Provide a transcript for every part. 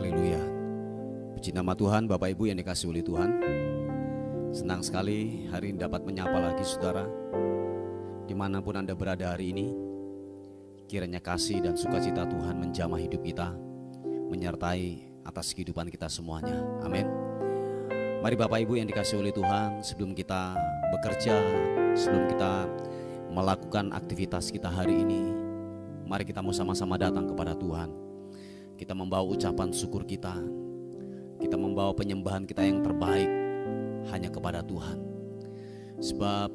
Haleluya. Puji nama Tuhan, Bapak Ibu yang dikasihi oleh Tuhan. Senang sekali hari ini dapat menyapa lagi saudara. Dimanapun Anda berada hari ini, kiranya kasih dan sukacita Tuhan menjamah hidup kita, menyertai atas kehidupan kita semuanya. Amin. Mari Bapak Ibu yang dikasihi oleh Tuhan, sebelum kita bekerja, sebelum kita melakukan aktivitas kita hari ini, mari kita mau sama-sama datang kepada Tuhan. Kita membawa ucapan syukur kita, kita membawa penyembahan kita yang terbaik hanya kepada Tuhan. Sebab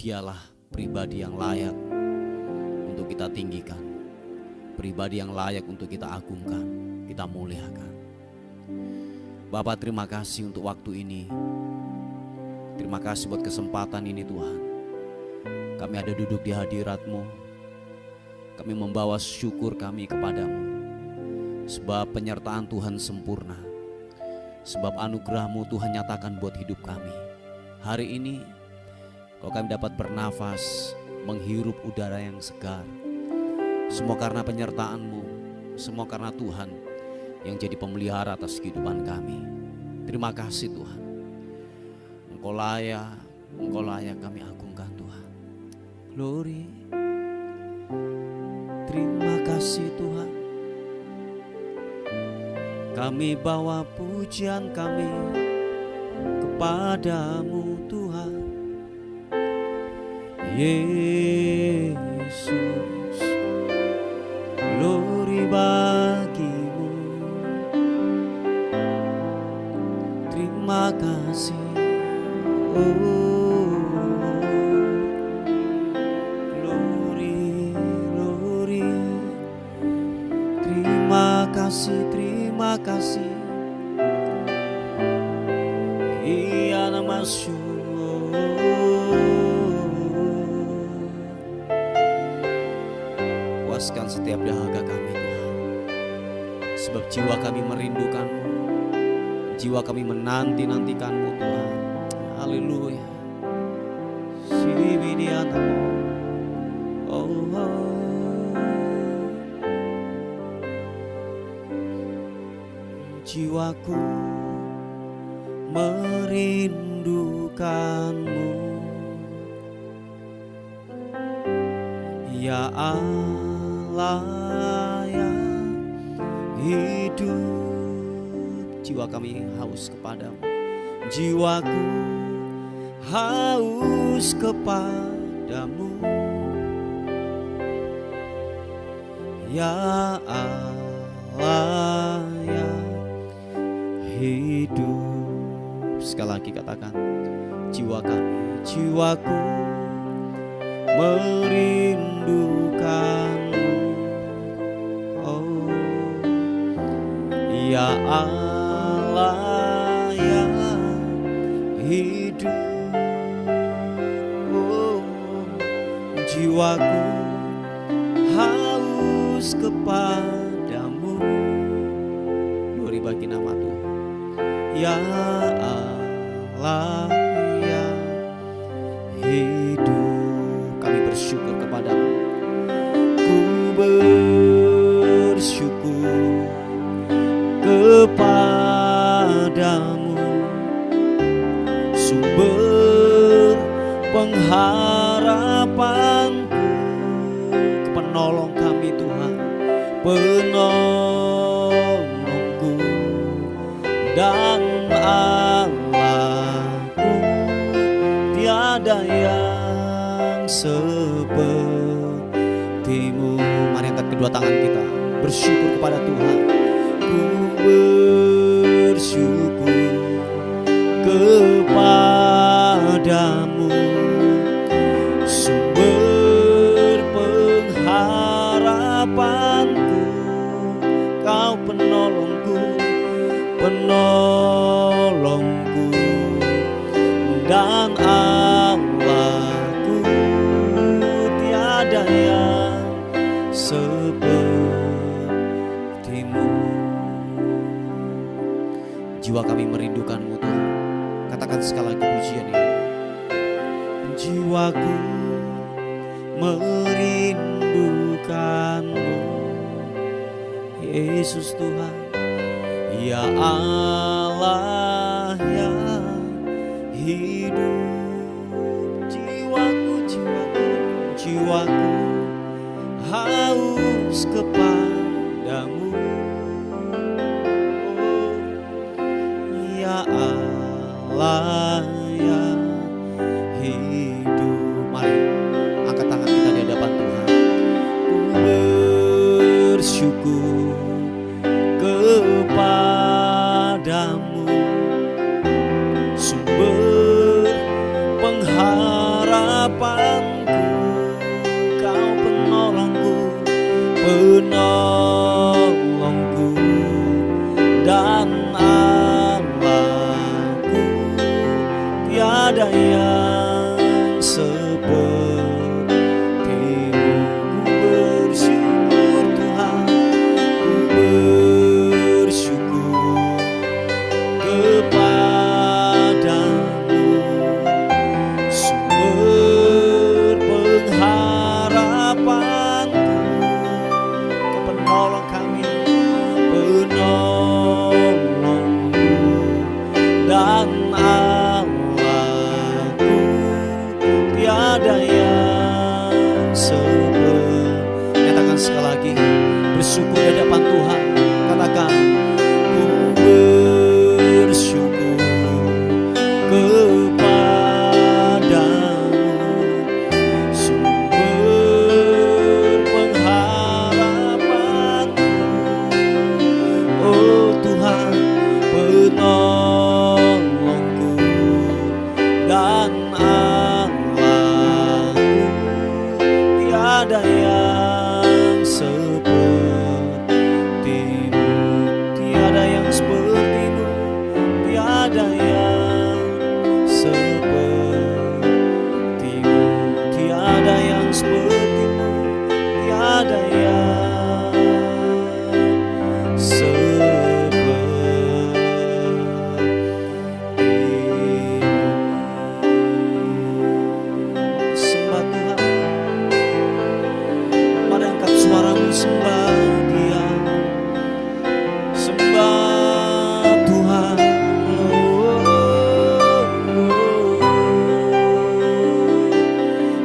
Dialah pribadi yang layak untuk kita tinggikan, pribadi yang layak untuk kita agungkan, kita muliakan. Bapak, terima kasih untuk waktu ini. Terima kasih buat kesempatan ini Tuhan. Kami ada duduk di hadirat-Mu. Kami membawa syukur kami kepadamu. Sebab penyertaan Tuhan sempurna. Sebab anugerah-Mu Tuhan nyatakan buat hidup kami. Hari ini kalau kami dapat bernafas, menghirup udara yang segar, semua karena penyertaan-Mu, semua karena Tuhan yang jadi pemelihara atas kehidupan kami. Terima kasih Tuhan. Engkau layak kami agungkan Tuhan. Glory. Terima kasih Tuhan. Kami bawa pujian kami kepadamu Tuhan. Yesus, glory bagimu. Terima kasih. Oh, glory. Terima kasih. Iya nama puaskan setiap dahaga kami Tuhan. Sebab jiwa kami merindukan-Mu, jiwa kami menanti-nantikan-Mu Tuhan. Haleluya. Jiwaku merindukan-Mu, ya Allah yang hidup. Jiwa kami haus kepadamu. Jiwaku haus kepadamu, ya Allah yang hidup. Sekali lagi katakan, jiwaku merindukan-Mu, oh ya Allah yang hidup. Oh, jiwaku haus kepadamu. Glory bagi nama Tuhan. Ya Allah yang hidup, kami bersyukur kepadamu. Ku bersyukur kepadamu, sumber pengharapanku, penolong kami Tuhan, penolongku dan Allahku, tiada yang seperti-Mu. Mari angkat kedua tangan kita, bersyukur kepada Tuhan. Ku bersyukur kepadamu, sumber pengharapanku, Kau penolongku dan Allahku, tiada yang seperti-Mu. Jiwa kami merindukan-Mu Tuhan. Katakan sekali lagi pujian ini. Jiwaku merindukan-Mu, Yesus Tuhan. Ya Allah yang hidup, jiwaku, jiwaku, jiwaku haus kepadamu. Ya Allah yang hidup. Mari angkat tangan kita di hadapan Tuhan. Ku bersyukur kepadamu, sumber pengharapanku, Kau penolongku, penolongku dan Allahku. Tiada yang sepertimu. Ku bersyukur Tuhan, ku bersyukur kepadamu, sumber pengharapanku, Kau penolong kami, penolongku dan Allahku. Tiada yang seperti. Nyatakan sekali lagi, bersyukur di hadapan Tuhan. Katakan, ku bersyukur kepadamu, sumber pengharapanku. Oh Tuhan, penolongku dan Allahku. Tiada yang sepertimu, tiada yang sepertimu, tiada yang sepertimu, tiada yang sepertimu, tiada yang sepertimu. Sembah Tuhan, mari angkat suaramu, sembah Dia, sembah Tuhan.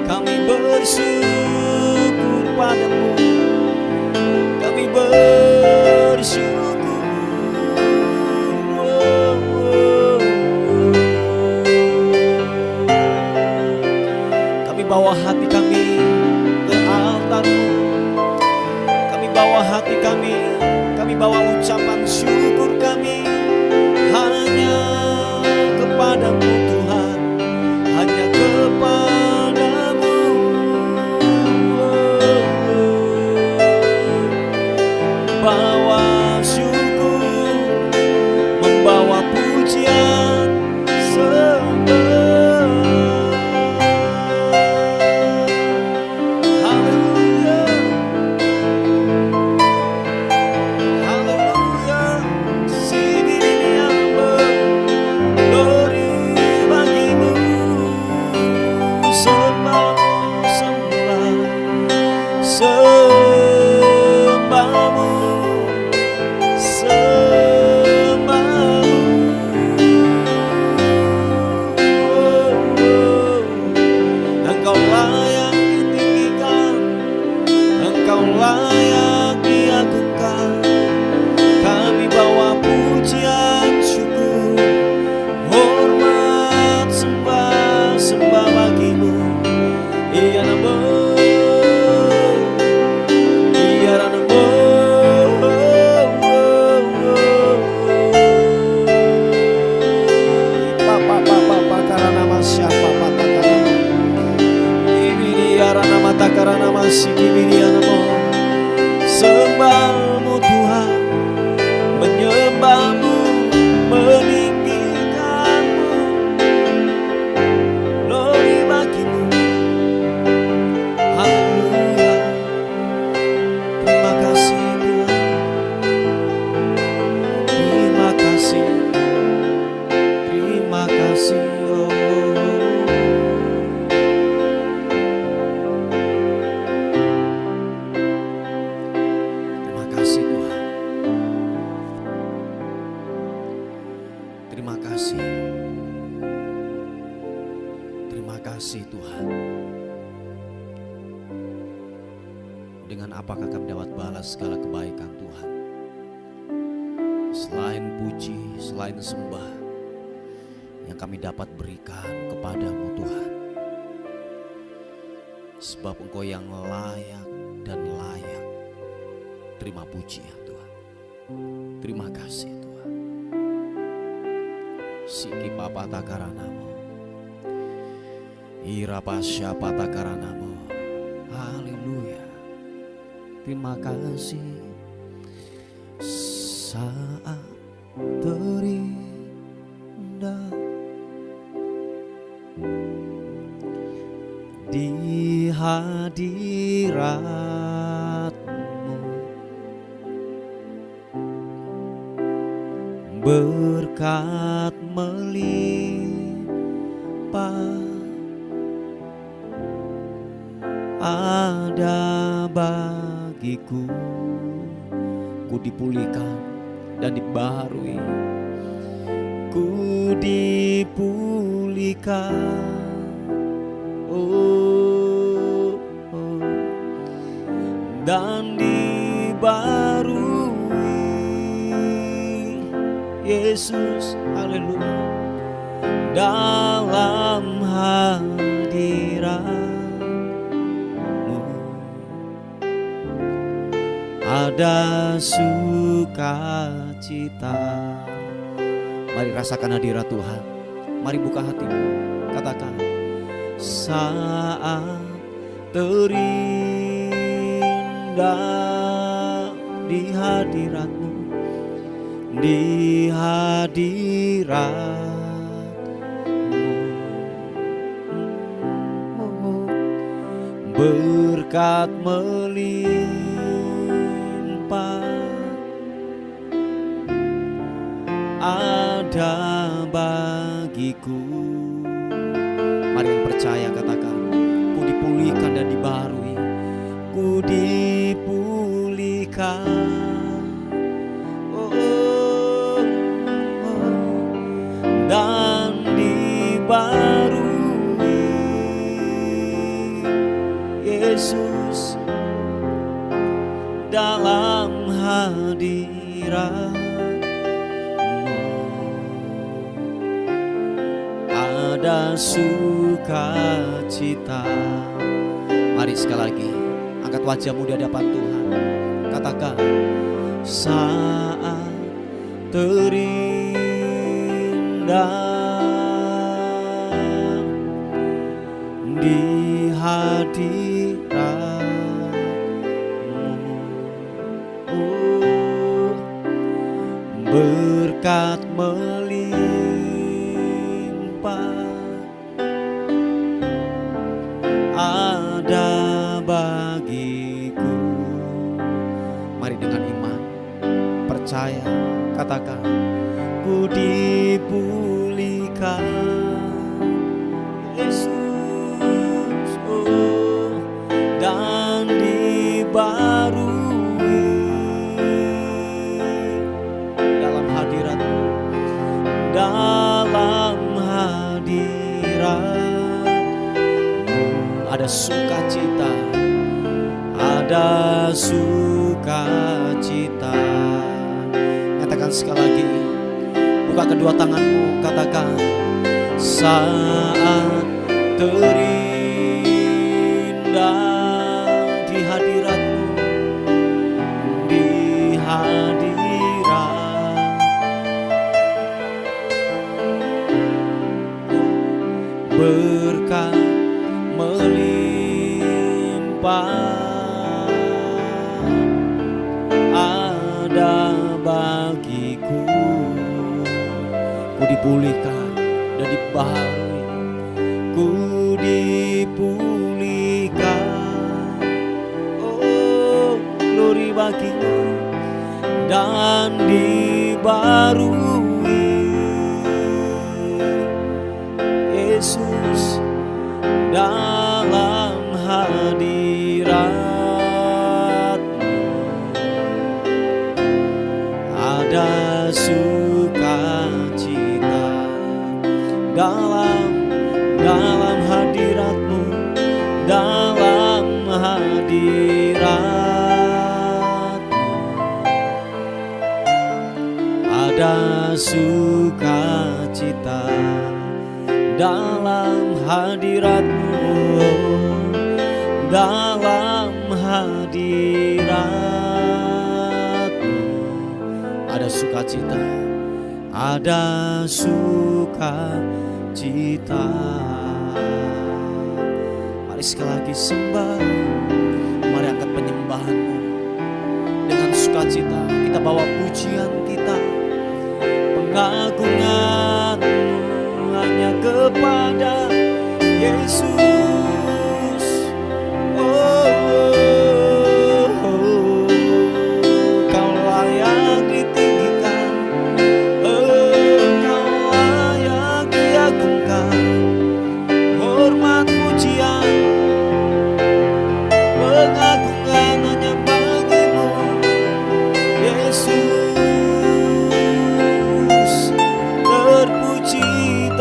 Kami bersyukur padamu, kami bersyukur. Kami bawa hati kami ke altar-Mu, kami bawa hati kami bawa ucapan syukur kami hanya kepadamu Tuhan, hanya kepadamu. Bawa syukur, membawa pujian, sembah. Haleluya, haleluya. Sibiriamba, glory bagimu. Sembah, sembah, sembahmu kasih. Terima kasih Tuhan. Dengan apakah kami dapat balas segala kebaikan Tuhan? Selain puji, selain sembah yang kami dapat berikan kepadamu Tuhan. Sebab Engkau yang layak dan layak. Terima pujian Tuhan. Terima kasih Tuhan. Siki papa takaranamo. Ira pasya patakaranamo. Haleluya. Terima kasih. Saat terindah di hadirat-Mu, berkat melimpah ada bagiku. Ku dipulihkan dan dibaharui, ku dipulihkan. Dan dibarui Yesus, haleluya, dalam hadirat-Mu ada sukacita. Mari rasakan hadirat Tuhan. Mari buka hatimu, katakan, saat terindah di hadirat-Mu, di hadirat-Mu, berkat melimpah ada bagiku. Mari yang percaya katakan, ku dipulihkan dan dibaharui, ku dipulihkan, dan dibarui Yesus dalam hadirat. Ada sukacita. Mari sekali lagi angkat wajahmu di hadapan Tuhan. Katakan, saat terindah di hadirat-Mu, berkat melimpah ada bagiku. Mari dengan iman, percaya, katakan, ku dipulihkan Yesus, dan dibarui dalam hadirat-Mu, dalam hadirat ada sukacita, ada sukacita. Katakan sekali lagi, buka kedua tanganmu, katakan, saat terindah di hadirat-Mu, di hadirat, berkat melimpah ada bagiku. Ku dipulihkan dan dibaharui, ku dipulihkan, oh glory bagimu, dan dibarui Yesus dalam hadirat-Mu, ada sukacita. dalam hadirat-Mu, dalam hadirat-Mu ada sukacita, dalam hadirat-Mu, dalam hadirat-Mu ada sukacita, ada sukacita. Mari sekali lagi sembah, mari angkat penyembahan-Mu dengan sukacita. Kita bawa pujian kita, pengagungan-Mu hanya kepada Yesus. Kau layak ditinggikan, Kau layak diagungkan. Hormat pujian pengagungan hanya bagi-Mu Yesus.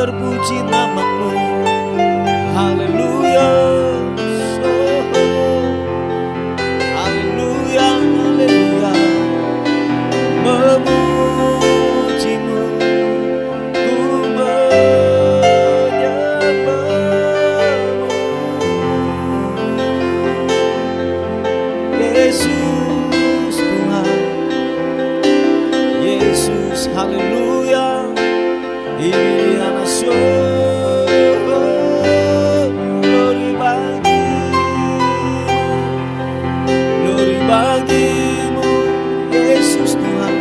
Terpuji nama-Mu, haleluya, haleluya, haleluya. Memuji-Mu, ku menyembah-Mu, Yesus Tuhan, Yesus, haleluya. Ini anak glory bagi-Mu, Yesus Tuhan.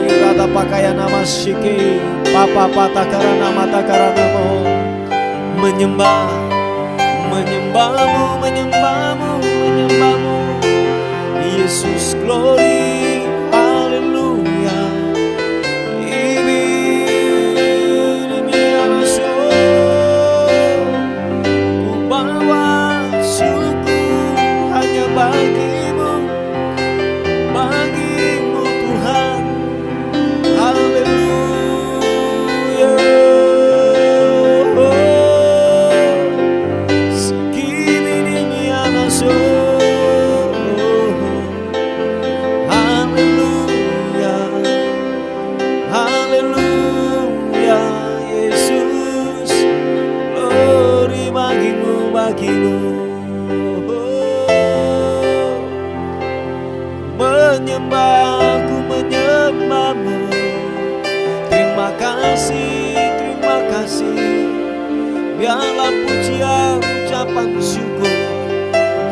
Kirata pakaian nama syiki, papa patakara nama takaranamu, menyembah-Mu, Yesus, glory, haleluya. Bagi-Mu Tuhan, haleluya. Segini mianaso, haleluya, haleluya. Yesus, glory bagi-Mu. Menyembah-Mu. Terima kasih. Biarlah pujian, ucapan syukur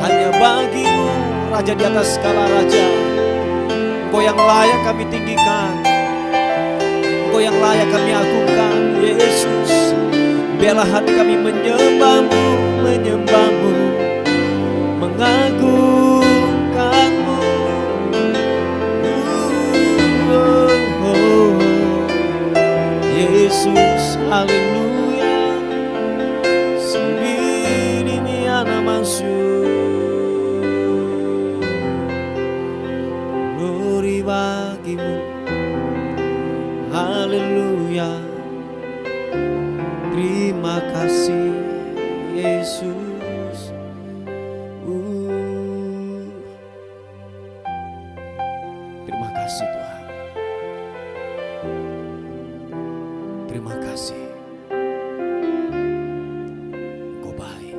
hanya bagi-Mu, Raja di atas segala raja. Engkau yang layak kami tinggikan, Engkau yang layak kami agungkan, Yesus. Biarlah hati kami menyembah-Mu, mengagungkan-Mu. Yesus, haleluya. Sendiri miana masuk, glory bagi-Mu, haleluya. Terima kasih Yesus. Terima kasih Tuhan. Terima kasih. Engkau baik.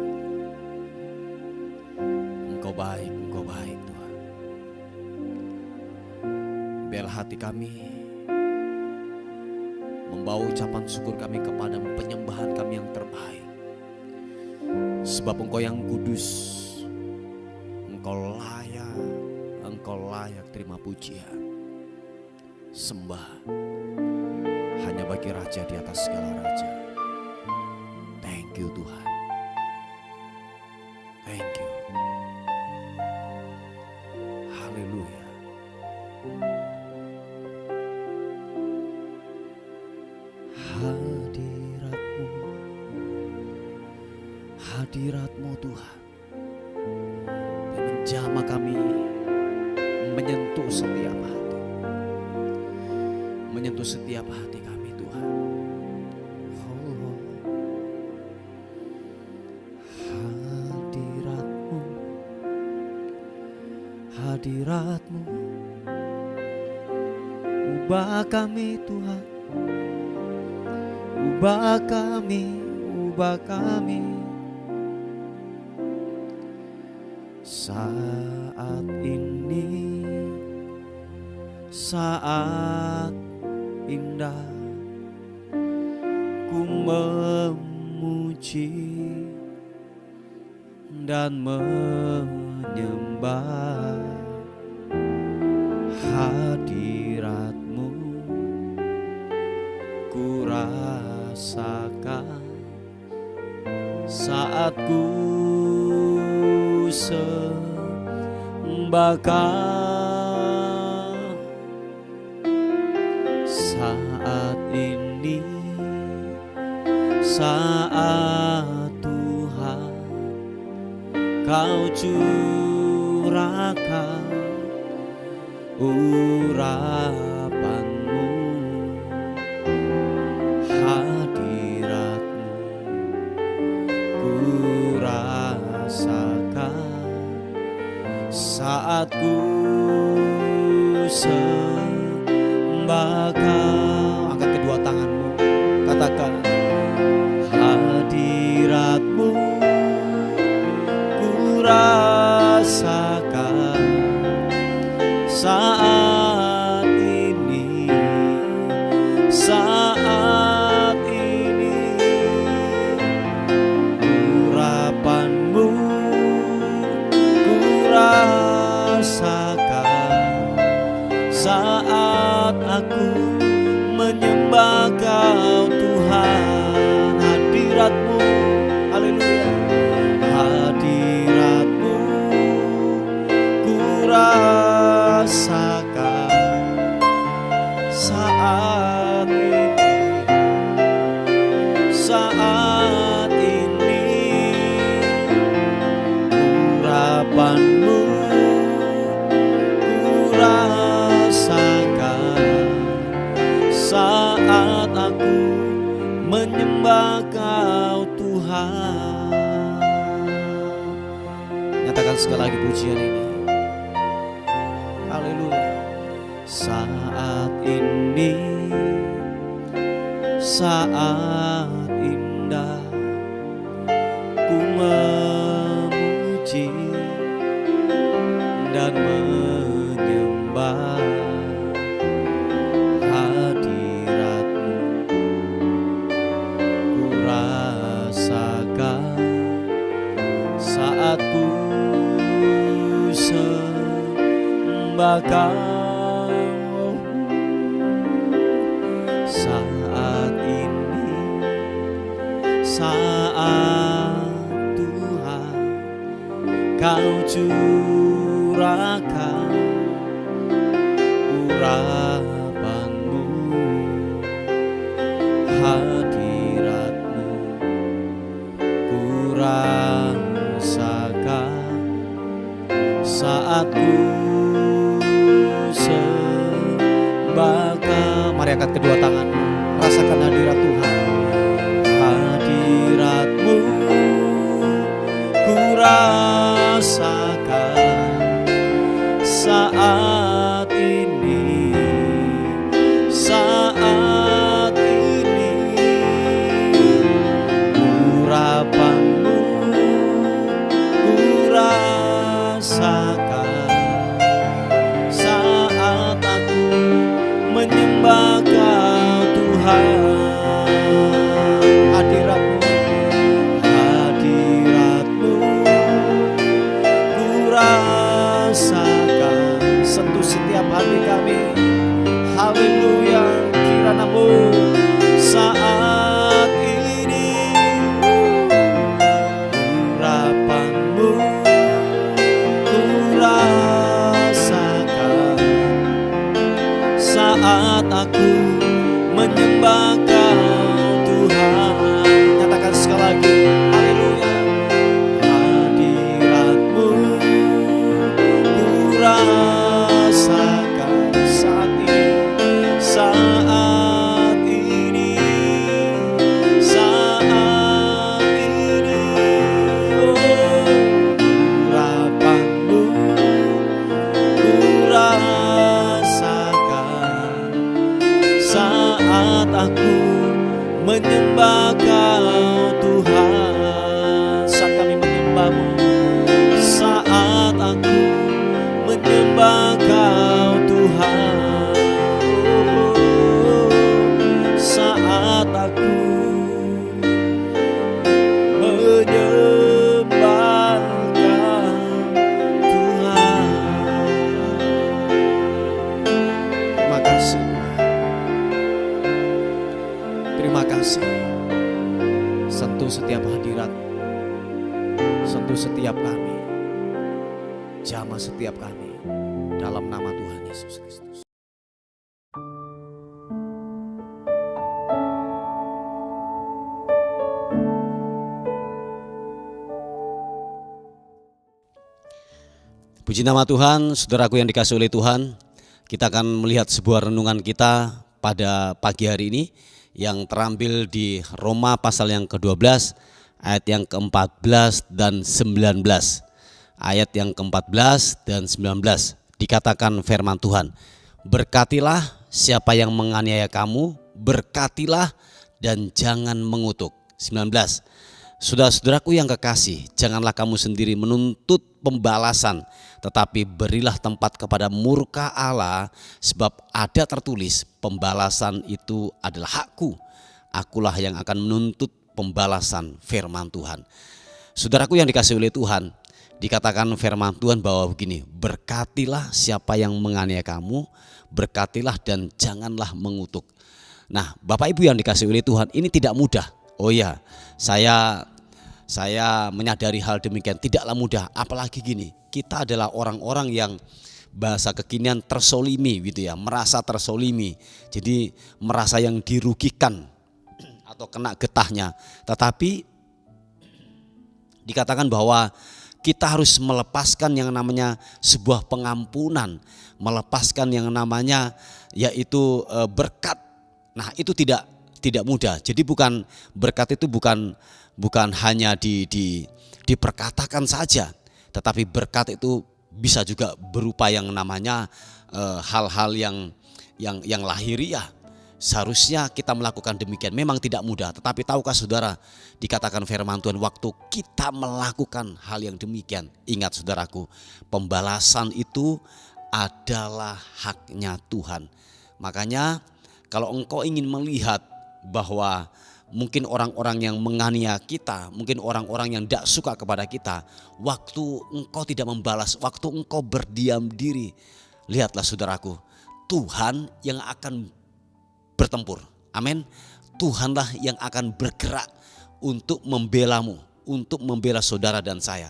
Engkau baik Tuhan. Biarlah hati kami membawa ucapan syukur kami kepadamu, penyembahan kami yang terbaik. Sebab Engkau yang kudus, Engkau layak terima pujian, sembah hanya bagi Raja di atas segala raja. Thank you Tuhan. Thank you. Haleluya. Hadirat-Mu Tuhan yang menjamah kami, menyentuh setiap hati kami Tuhan. hadirat-Mu. Ubah kami Tuhan, ubah kami, ubah kami. Saat ini saat indah, ku memuji dan menyembah hadirat-Mu. Ku rasakan saat ku sembahkan. Saat ini saat Tuhan Kau curahkan urapan-Mu, hadirat-Mu. Ku rasakan saat ku sembahkan. Angkat kedua tanganmu, katakan hadirat-Mu. Ku rasakan saat ini, saat ini. Urapan-Mu ku rasakan saat aku menyembah Kau Tuhan. Hadirat-Mu, haleluya, hadirat-Mu ku rasakan saat ini, saat ini. Urapan-Mu ku rasakan saat aku menyembah Kau Tuhan. Nyatakan sekali lagi pujian ini. Haleluya. Saat ini saat indah, ku memuji dan menyembah hadirat-Mu. Ku rasakan saat ku sembahkan. Saat ini saat Tuhan Kau curahkan urapan-Mu, hadirat-Mu. Ku rasakan saat ku sembahkan. Mari angkat kedua tanganmu, rasakan hadirat Tuhan. Hadirat-Mu ku rasakan saat ini, saat ini. Urapan-Mu ku rasakan saat aku menyembah Kau Tuhan. Hadirat-Mu, hadirat-Mu ku rasakan, sentuh setiap hati kami. Haleluya, kirana-Mu saat ini. Urapan-Mu ku rasakan saat aku menyembah Kau Tuhan. Nyatakan sekali lagi, haleluya. Hadirat-Mu ku rasakan saat ini, saat ini, saat ini. Oh, urapan-Mu ku rasakan menyembah Kau Tuhan. Saat kami menyembah-Mu, saat aku menyembah Kau Tuhan, saat aku menyembah Kau Tuhan. Terima kasih, terima kasih. Sentuh setiap hadirat, sentuh setiap kami, jamah setiap kami, dalam nama Tuhan Yesus Kristus. Puji nama Tuhan, saudaraku yang dikasihi oleh Tuhan. Kita akan melihat sebuah renungan kita pada pagi hari ini yang terambil di Roma pasal yang ke-12 ayat yang ke-14 dan 19. Ayat yang ke-14 dan 19 dikatakan firman Tuhan, berkatilah siapa yang menganiaya kamu, berkatilah dan jangan mengutuk. 19. Saudara-saudaraku yang kekasih, janganlah kamu sendiri menuntut pembalasan, tetapi berilah tempat kepada murka Allah, sebab ada tertulis, pembalasan itu adalah hakku, akulah yang akan menuntut pembalasan, firman Tuhan. Saudaraku yang dikasihi oleh Tuhan, dikatakan firman Tuhan bahwa begini, berkatilah siapa yang menganiaya kamu, berkatilah dan janganlah mengutuk. Nah, Bapak Ibu yang dikasihi oleh Tuhan, ini tidak mudah. Oh ya, saya menyadari hal demikian, tidaklah mudah. Apalagi gini, kita adalah orang-orang yang bahasa kekinian tersolimi gitu ya, merasa tersolimi. Jadi merasa yang dirugikan atau kena getahnya. Tetapi dikatakan bahwa kita harus melepaskan yang namanya sebuah pengampunan, melepaskan yang namanya yaitu berkat. Nah, itu tidak mudah. Jadi bukan berkat itu bukan hanya diperkatakan saja, tetapi berkat itu bisa juga berupa yang namanya hal-hal yang lahiriah. Seharusnya kita melakukan demikian. Memang tidak mudah, tetapi tahukah saudara, dikatakan firman Tuhan, waktu kita melakukan hal yang demikian, ingat saudaraku, pembalasan itu adalah haknya Tuhan. Makanya kalau engkau ingin melihat bahwa mungkin orang-orang yang menganiaya kita, mungkin orang-orang yang tidak suka kepada kita, waktu engkau tidak membalas, waktu engkau berdiam diri, lihatlah saudaraku, Tuhan yang akan bertempur. Amin. Tuhanlah yang akan bergerak untuk membelamu, untuk membela saudara dan saya.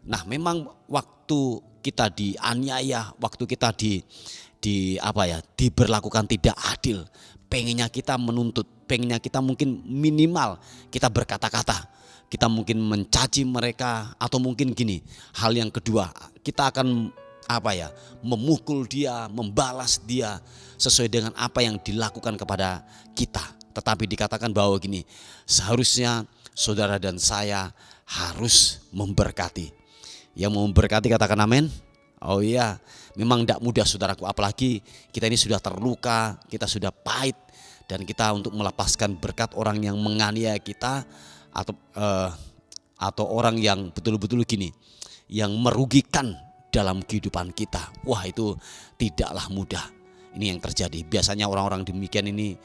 Nah, memang waktu kita dianiaya, waktu kita diberlakukan tidak adil, pengennya kita menuntut, pengennya kita mungkin minimal kita berkata-kata, kita mungkin mencaci mereka, atau mungkin gini, hal yang kedua, kita akan memukul dia, membalas dia sesuai dengan apa yang dilakukan kepada kita. Tetapi dikatakan bahwa gini, seharusnya saudara dan saya harus memberkati. Yang mau memberkati katakan amin. Oh iya, memang tidak mudah saudaraku, apalagi kita ini sudah terluka, kita sudah pahit, dan kita untuk melepaskan berkat orang yang menganiaya kita atau orang yang betul-betul gini, yang merugikan dalam kehidupan kita. Wah, itu tidaklah mudah. Ini yang terjadi. Biasanya orang-orang demikian ini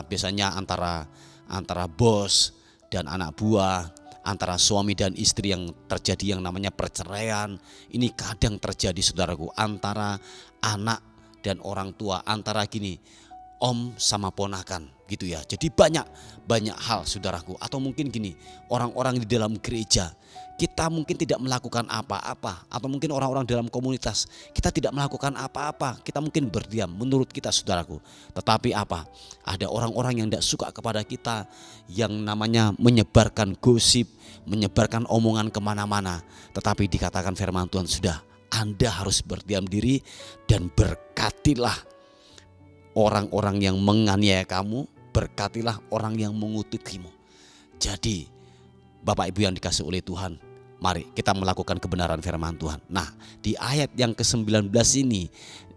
biasanya antara bos dan anak buah, antara suami dan istri yang terjadi yang namanya perceraian. Ini kadang terjadi saudaraku, antara anak dan orang tua, antara gini, om sama ponakan gitu ya. Jadi banyak hal saudaraku. Atau mungkin gini, orang-orang di dalam gereja, kita mungkin tidak melakukan apa-apa, atau mungkin orang-orang dalam komunitas kita tidak melakukan apa-apa, kita mungkin berdiam menurut kita saudaraku. Tetapi ada orang-orang yang tidak suka kepada kita, yang namanya menyebarkan gosip, menyebarkan omongan kemana-mana. Tetapi dikatakan firman Tuhan, sudah, Anda harus berdiam diri dan berkatilah orang-orang yang menganiaya kamu, berkatilah orang yang mengutukimu. Jadi Bapak Ibu yang dikasihi oleh Tuhan, mari kita melakukan kebenaran firman Tuhan. Nah, di ayat yang ke-19 ini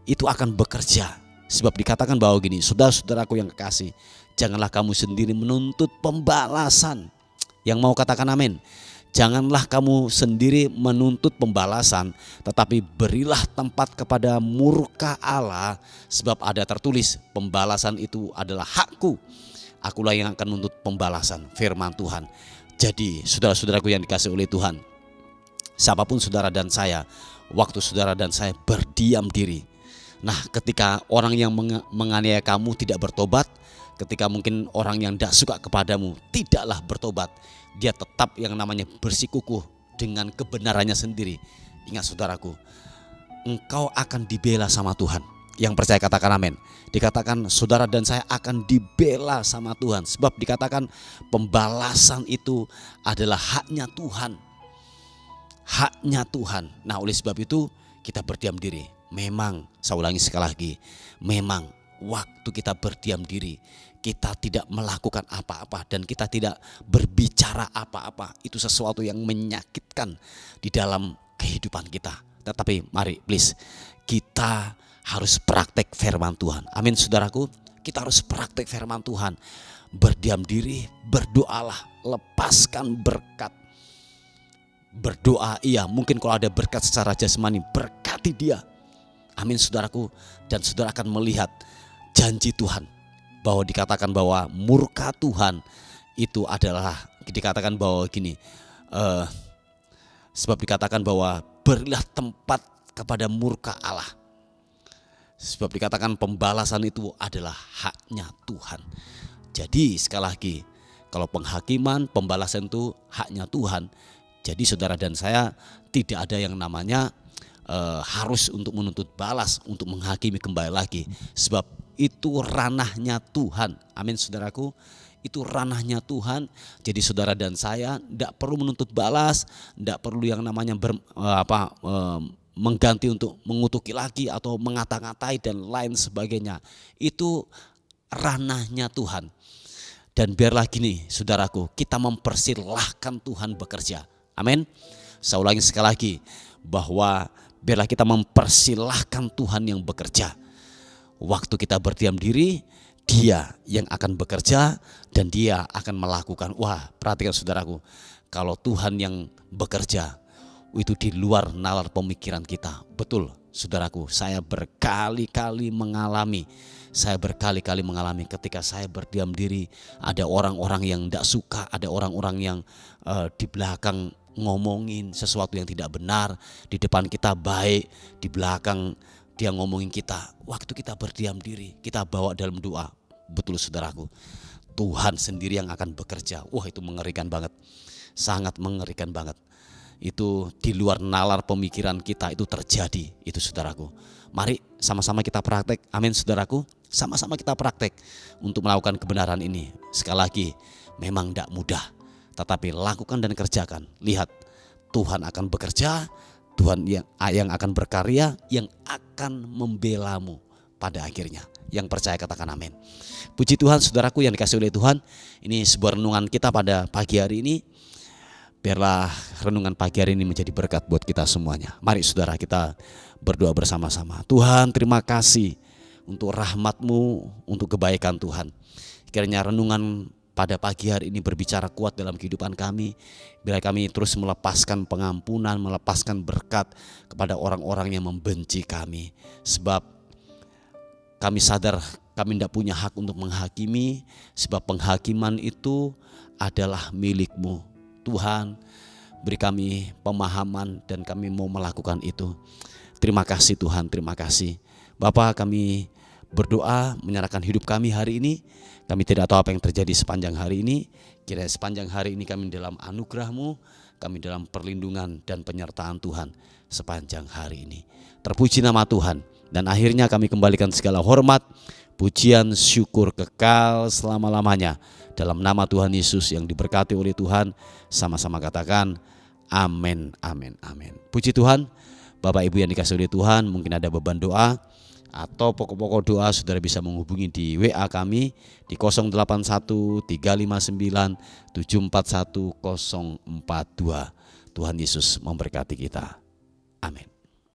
itu akan bekerja Sebab dikatakan bahwa gini, saudara-saudaraku yang kekasih, janganlah kamu sendiri menuntut pembalasan. Yang mau katakan amin. Janganlah kamu sendiri menuntut pembalasan, tetapi berilah tempat kepada murka Allah, sebab ada tertulis, pembalasan itu adalah hakku, akulah yang akan menuntut pembalasan, firman Tuhan. Jadi saudara-saudaraku yang dikasihi oleh Tuhan, siapapun saudara dan saya, waktu saudara dan saya berdiam diri. Nah, ketika orang yang menganiaya kamu tidak bertobat, ketika mungkin orang yang tidak suka kepadamu tidaklah bertobat, dia tetap yang namanya bersikukuh dengan kebenarannya sendiri. Ingat saudaraku, engkau akan dibela sama Tuhan. Yang percaya katakan amin. Dikatakan saudara dan saya akan dibela sama Tuhan. Sebab dikatakan pembalasan itu adalah haknya Tuhan. Haknya Tuhan. Nah, oleh sebab itu kita berdiam diri. Memang, saya ulangi sekali lagi, memang waktu kita berdiam diri, kita tidak melakukan apa-apa dan kita tidak berbicara apa-apa, itu sesuatu yang menyakitkan di dalam kehidupan kita. Tetapi mari please, kita harus praktek firman Tuhan. Amin saudaraku, kita harus praktek firman Tuhan. Berdiam diri, berdoalah, lepaskan berkat. Berdoa iya, mungkin kalau ada berkat secara jasmani, berkati dia. Amin saudaraku, dan saudara akan melihat janji Tuhan bahwa dikatakan bahwa murka Tuhan itu adalah, dikatakan bahwa gini, sebab dikatakan bahwa berilah tempat kepada murka Allah. Sebab dikatakan pembalasan itu adalah haknya Tuhan. Jadi sekali lagi, kalau penghakiman, pembalasan itu haknya Tuhan. Jadi saudara dan saya tidak ada yang namanya harus untuk menuntut balas, untuk menghakimi kembali lagi. Sebab itu ranahnya Tuhan. Amin saudaraku, itu ranahnya Tuhan. Jadi saudara dan saya tidak perlu menuntut balas, tidak perlu yang namanya mengganti untuk mengutuki lagi atau mengata-ngatai dan lain sebagainya. Itu ranahnya Tuhan. Dan biarlah gini saudaraku, kita mempersilahkan Tuhan bekerja. Amin. Saya ulangi sekali lagi, bahwa biarlah kita mempersilahkan Tuhan yang bekerja. Waktu kita berdiam diri, Dia yang akan bekerja dan Dia akan melakukan. Wah, perhatikan saudaraku, kalau Tuhan yang bekerja, itu di luar nalar pemikiran kita. Betul saudaraku, saya berkali-kali mengalami ketika saya berdiam diri, ada orang-orang yang tidak suka, ada orang-orang yang di belakang ngomongin sesuatu yang tidak benar, di depan kita baik, di belakang dia ngomongin kita. Waktu kita berdiam diri, kita bawa dalam doa. Betul saudaraku, Tuhan sendiri yang akan bekerja. Wah, itu mengerikan banget, sangat mengerikan banget. Itu di luar nalar pemikiran kita itu terjadi, itu saudaraku. Mari sama-sama kita praktek, amin saudaraku. Sama-sama kita praktek untuk melakukan kebenaran ini. Sekali lagi, memang tidak mudah, tetapi lakukan dan kerjakan. Lihat, Tuhan akan bekerja, Tuhan yang akan berkarya, yang akan membelamu pada akhirnya. Yang percaya katakan amin. Puji Tuhan saudaraku yang dikasihi oleh Tuhan. Ini sebuah renungan kita pada pagi hari ini. Biarlah renungan pagi hari ini menjadi berkat buat kita semuanya. Mari saudara, kita berdoa bersama-sama. Tuhan, terima kasih untuk rahmat-Mu, untuk kebaikan Tuhan. Kiranya renungan pada pagi hari ini berbicara kuat dalam kehidupan kami. Biar kami terus melepaskan pengampunan, melepaskan berkat kepada orang-orang yang membenci kami. Sebab kami sadar kami tidak punya hak untuk menghakimi. Sebab penghakiman itu adalah milik-Mu. Tuhan, beri kami pemahaman dan kami mau melakukan itu. Terima kasih Tuhan, terima kasih. Bapa, kami berdoa menyerahkan hidup kami hari ini. Kami tidak tahu apa yang terjadi sepanjang hari ini. Kiranya sepanjang hari ini kami dalam anugerah-Mu, kami dalam perlindungan dan penyertaan Tuhan sepanjang hari ini. Terpuji nama Tuhan. Dan akhirnya kami kembalikan segala hormat, pujian, syukur kekal selama-lamanya. Dalam nama Tuhan Yesus yang diberkati oleh Tuhan, sama-sama katakan amin, amin, amin. Puji Tuhan. Bapak Ibu yang dikasihi oleh Tuhan, mungkin ada beban doa atau pokok-pokok doa, saudara bisa menghubungi di WA kami di 081 359 741 042. Tuhan Yesus memberkati kita.